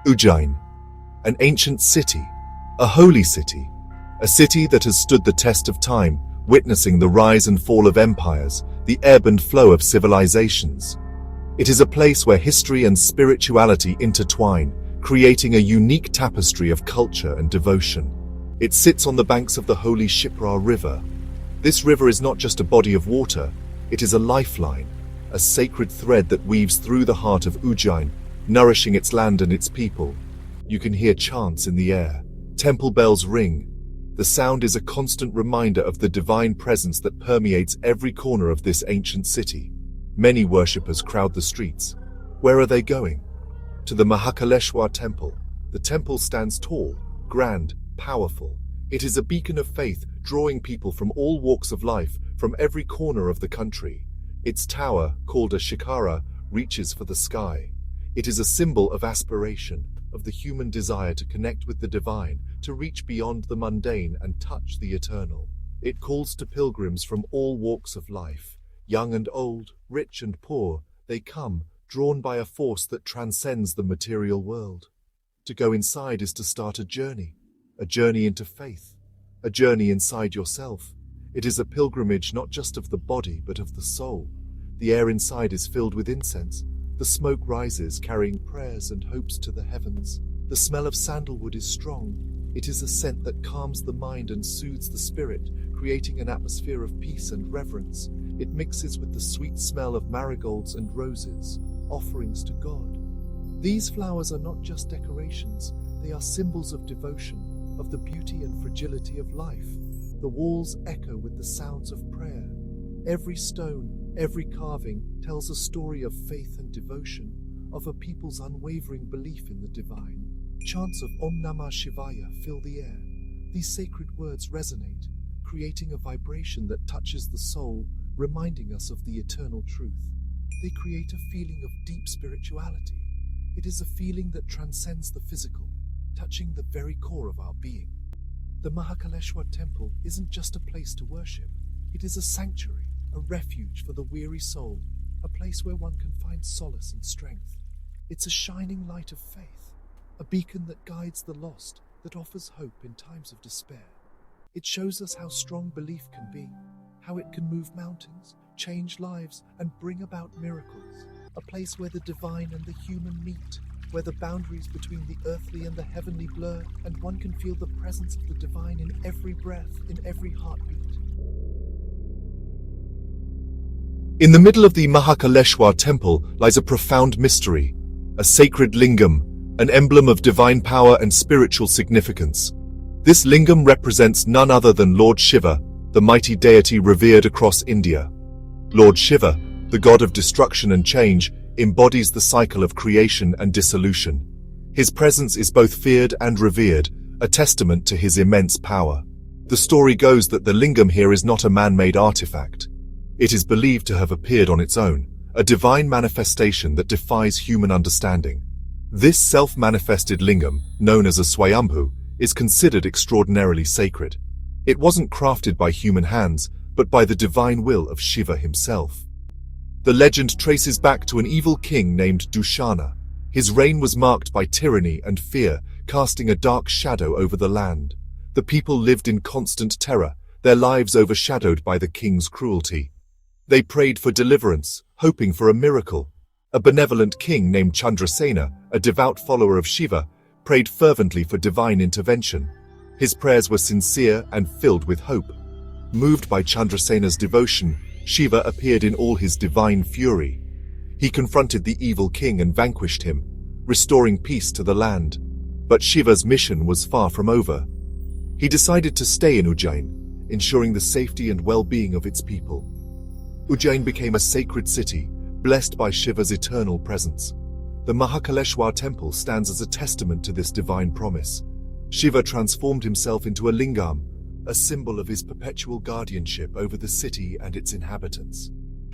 Ujjain, an ancient city, a holy city, a city that has stood the test of time, witnessing the rise and fall of empires, the ebb and flow of civilizations. It is a place where history and spirituality intertwine, creating a unique tapestry of culture and devotion. It sits on the banks of the holy Shipra River. This river is not just a body of water, it is a lifeline, a sacred thread that weaves through the heart of Ujjain, nourishing its land and its people. You can hear chants in the air, temple bells ring. The sound is a constant reminder of the divine presence that permeates every corner of this ancient city. Many worshippers crowd the streets. Where are they going? To the Mahakaleshwar Temple. The temple stands tall, grand, powerful. It is a beacon of faith, drawing people from all walks of life, from every corner of the country. Its tower, called a shikara, reaches for the sky. It is a symbol of aspiration, of the human desire to connect with the divine, to reach beyond the mundane and touch the eternal. It calls to pilgrims from all walks of life. Young and old, rich and poor, they come, drawn by a force that transcends the material world. To go inside is to start a journey into faith, a journey inside yourself. It is a pilgrimage not just of the body but of the soul. The air inside is filled with incense. The smoke rises, carrying prayers and hopes to the heavens. The smell of sandalwood is strong. It is a scent that calms the mind and soothes the spirit, creating an atmosphere of peace and reverence. It mixes with the sweet smell of marigolds and roses, offerings to God. These flowers are not just decorations, they are symbols of devotion, of the beauty and fragility of life. The walls echo with the sounds of prayer. Every stone, every carving tells a story of faith and devotion, of a people's unwavering belief in the divine. Chants of Om Namah Shivaya fill the air. These sacred words resonate, creating a vibration that touches the soul, reminding us of the eternal truth. They create a feeling of deep spirituality. It is a feeling that transcends the physical, touching the very core of our being. The Mahakaleshwar Temple isn't just a place to worship. It is a sanctuary, a refuge for the weary soul, a place where one can find solace and strength. It's a shining light of faith, a beacon that guides the lost, that offers hope in times of despair. It shows us how strong belief can be, how it can move mountains, change lives, and bring about miracles. A place where the divine and the human meet, where the boundaries between the earthly and the heavenly blur, and one can feel the presence of the divine in every breath, in every heartbeat. In the middle of the Mahakaleshwar Temple lies a profound mystery, a sacred lingam, an emblem of divine power and spiritual significance. This lingam represents none other than Lord Shiva, the mighty deity revered across India. Lord Shiva, the god of destruction and change, embodies the cycle of creation and dissolution. His presence is both feared and revered, a testament to his immense power. The story goes that the lingam here is not a man-made artifact. It is believed to have appeared on its own, a divine manifestation that defies human understanding. This self-manifested lingam, known as a Swayambhu, is considered extraordinarily sacred. It wasn't crafted by human hands, but by the divine will of Shiva himself. The legend traces back to an evil king named Dushana. His reign was marked by tyranny and fear, casting a dark shadow over the land. The people lived in constant terror, their lives overshadowed by the king's cruelty. They prayed for deliverance, hoping for a miracle. A benevolent king named Chandrasena, a devout follower of Shiva, prayed fervently for divine intervention. His prayers were sincere and filled with hope. Moved by Chandrasena's devotion, Shiva appeared in all his divine fury. He confronted the evil king and vanquished him, restoring peace to the land. But Shiva's mission was far from over. He decided to stay in Ujjain, ensuring the safety and well-being of its people. Ujjain became a sacred city, blessed by Shiva's eternal presence. The Mahakaleshwar Temple stands as a testament to this divine promise. Shiva transformed himself into a lingam, a symbol of his perpetual guardianship over the city and its inhabitants.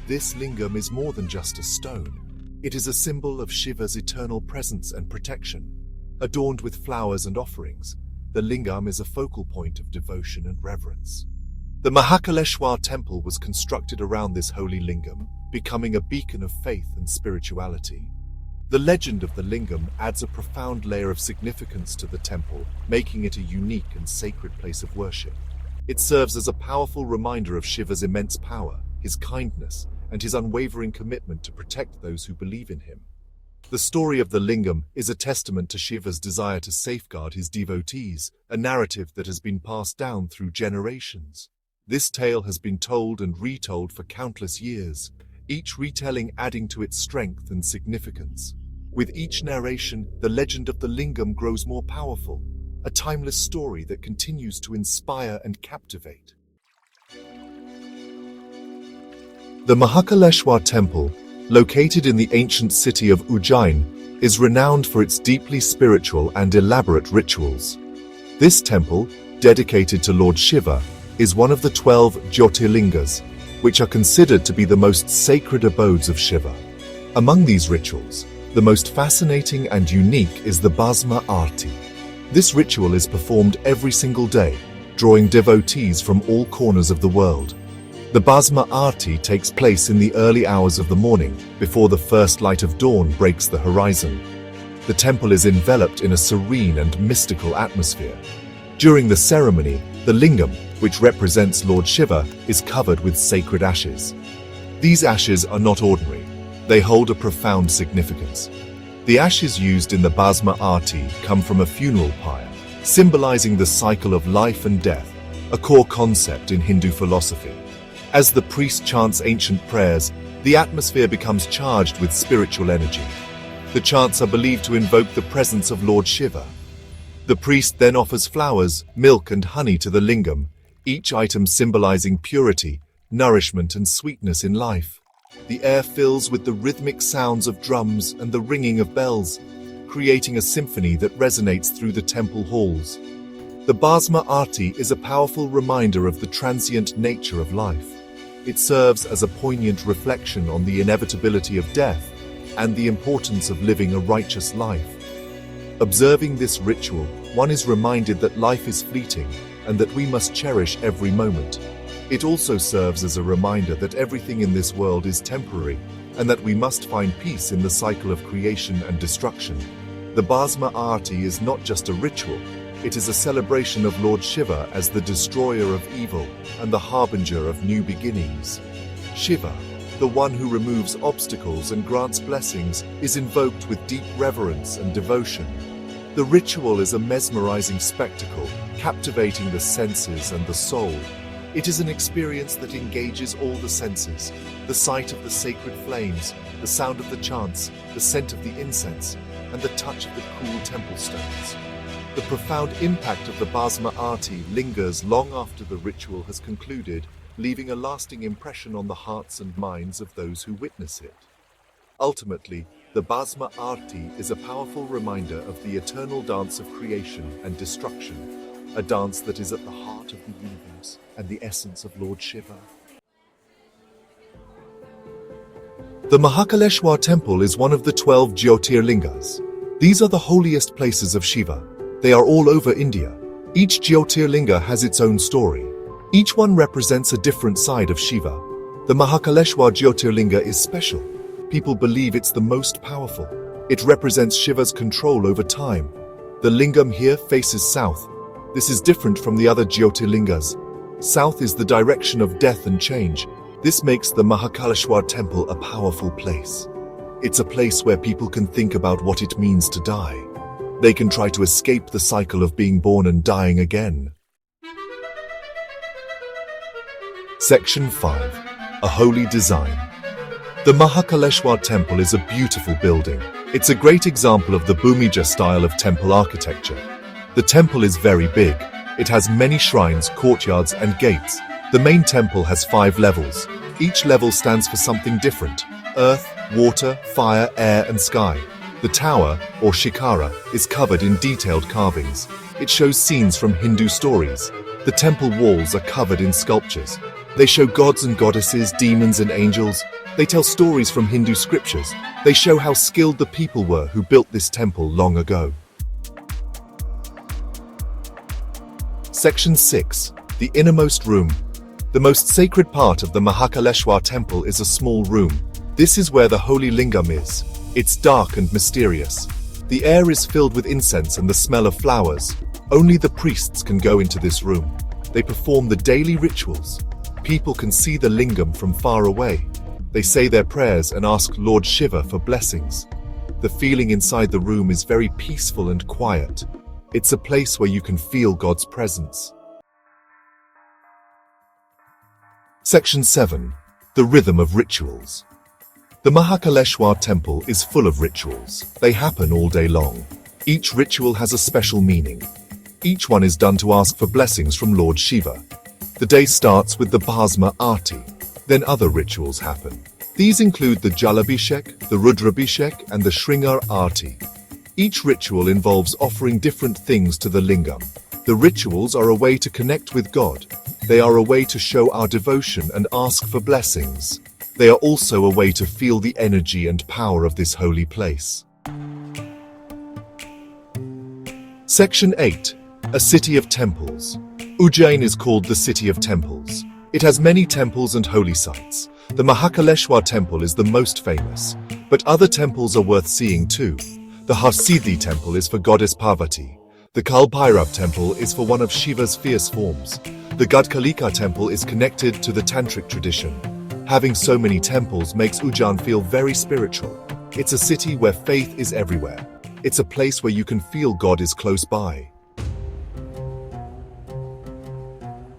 This lingam is more than just a stone. It is a symbol of Shiva's eternal presence and protection. Adorned with flowers and offerings, the lingam is a focal point of devotion and reverence. The Mahakaleshwar Temple was constructed around this holy lingam, becoming a beacon of faith and spirituality. The legend of the lingam adds a profound layer of significance to the temple, making it a unique and sacred place of worship. It serves as a powerful reminder of Shiva's immense power, his kindness, and his unwavering commitment to protect those who believe in him. The story of the lingam is a testament to Shiva's desire to safeguard his devotees, a narrative that has been passed down through generations. This tale has been told and retold for countless years, each retelling adding to its strength and significance. With each narration, the legend of the lingam grows more powerful, a timeless story that continues to inspire and captivate. The Mahakaleshwar Temple, located in the ancient city of Ujjain, is renowned for its deeply spiritual and elaborate rituals. This temple, dedicated to Lord Shiva, is one of the 12 Jyotirlingas, which are considered to be the most sacred abodes of Shiva. Among these rituals, the most fascinating and unique is the Bhasma Aarti. This ritual is performed every single day, drawing devotees from all corners of the world. The Bhasma Aarti takes place in the early hours of the morning, before the first light of dawn breaks the horizon. The temple is enveloped in a serene and mystical atmosphere. During the ceremony, the lingam, which represents Lord Shiva, is covered with sacred ashes. These ashes are not ordinary. They hold a profound significance. The ashes used in the Bhasma Aarti come from a funeral pyre, symbolizing the cycle of life and death, a core concept in Hindu philosophy. As the priest chants ancient prayers, the atmosphere becomes charged with spiritual energy. The chants are believed to invoke the presence of Lord Shiva. The priest then offers flowers, milk and honey to the lingam, each item symbolizing purity, nourishment and sweetness in life. The air fills with the rhythmic sounds of drums and the ringing of bells, creating a symphony that resonates through the temple halls. The Bhasma Aarti is a powerful reminder of the transient nature of life. It serves as a poignant reflection on the inevitability of death and the importance of living a righteous life. Observing this ritual, one is reminded that life is fleeting and that we must cherish every moment. It also serves as a reminder that everything in this world is temporary and that we must find peace in the cycle of creation and destruction. The Bhasma Aarti is not just a ritual, it is a celebration of Lord Shiva as the destroyer of evil and the harbinger of new beginnings. Shiva, the one who removes obstacles and grants blessings, is invoked with deep reverence and devotion. The ritual is a mesmerizing spectacle, captivating the senses and the soul. It is an experience that engages all the senses: the sight of the sacred flames, the sound of the chants, the scent of the incense, and the touch of the cool temple stones. The profound impact of the Bhasma Aarti lingers long after the ritual has concluded, leaving a lasting impression on the hearts and minds of those who witness it. Ultimately, the Bhasma Aarti is a powerful reminder of the eternal dance of creation and destruction, a dance that is at the heart of the universe and the essence of Lord Shiva. The Mahakaleshwar Temple is one of the 12 Jyotirlingas. These are the holiest places of Shiva. They are all over India. Each Jyotirlinga has its own story. Each one represents a different side of Shiva. The Mahakaleshwar Jyotirlinga is special. People believe it's the most powerful. It represents Shiva's control over time. The lingam here faces south. This is different from the other Jyotirlingas. South is the direction of death and change. This makes the Mahakaleshwar Temple a powerful place. It's a place where people can think about what it means to die. They can try to escape the cycle of being born and dying again. Section 5. A Holy Design. The Mahakaleshwar Temple is a beautiful building. It's a great example of the Bhumija style of temple architecture. The temple is very big. It has many shrines, courtyards, and gates. The main temple has 5 levels. Each level stands for something different: earth, water, fire, air, and sky. The tower, or shikara, is covered in detailed carvings. It shows scenes from Hindu stories. The temple walls are covered in sculptures. They show gods and goddesses, demons and angels. They tell stories from Hindu scriptures. They show how skilled the people were who built this temple long ago. Section 6. The Innermost Room. The most sacred part of the Mahakaleshwar Temple is a small room. This is where the holy lingam is. It's dark and mysterious. The air is filled with incense and the smell of flowers. Only the priests can go into this room. They perform the daily rituals. People can see the lingam from far away. They say their prayers and ask Lord Shiva for blessings. The feeling inside the room is very peaceful and quiet. It's a place where you can feel God's presence. Section 7. The rhythm of rituals. The Mahakaleshwar Temple is full of rituals. They happen all day long. Each ritual has a special meaning. Each one is done to ask for blessings from Lord Shiva. The day starts with the Bhasma Aarti. Then other rituals happen. These include the Jalabhishek, the Rudrabhishek, and the Shringar Aarti. Each ritual involves offering different things to the lingam. The rituals are a way to connect with God. They are a way to show our devotion and ask for blessings. They are also a way to feel the energy and power of this holy place. Section 8. A city of temples. Ujjain is called the city of temples. It has many temples and holy sites. The Mahakaleshwar Temple is the most famous, but other temples are worth seeing too. The Harsiddhi Temple is for goddess Parvati. The Kalbhairav Temple is for one of Shiva's fierce forms. The Gadkalika Temple is connected to the Tantric tradition. Having so many temples makes Ujjain feel very spiritual. It's a city where faith is everywhere. It's a place where you can feel God is close by.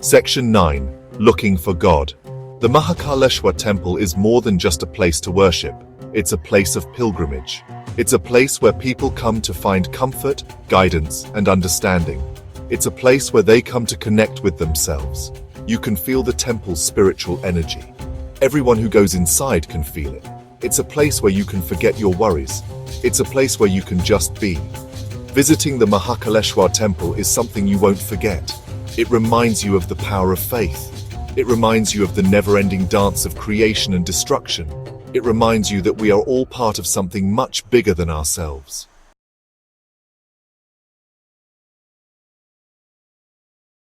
Section 9. Looking for God. The Mahakaleshwar Temple is more than just a place to worship. It's a place of pilgrimage. It's a place where people come to find comfort, guidance, and understanding. It's a place where they come to connect with themselves. You can feel the temple's spiritual energy. Everyone who goes inside can feel it. It's a place where you can forget your worries. It's a place where you can just be. Visiting the Mahakaleshwar Temple is something you won't forget. It reminds you of the power of faith. It reminds you of the never-ending dance of creation and destruction. It reminds you that we are all part of something much bigger than ourselves.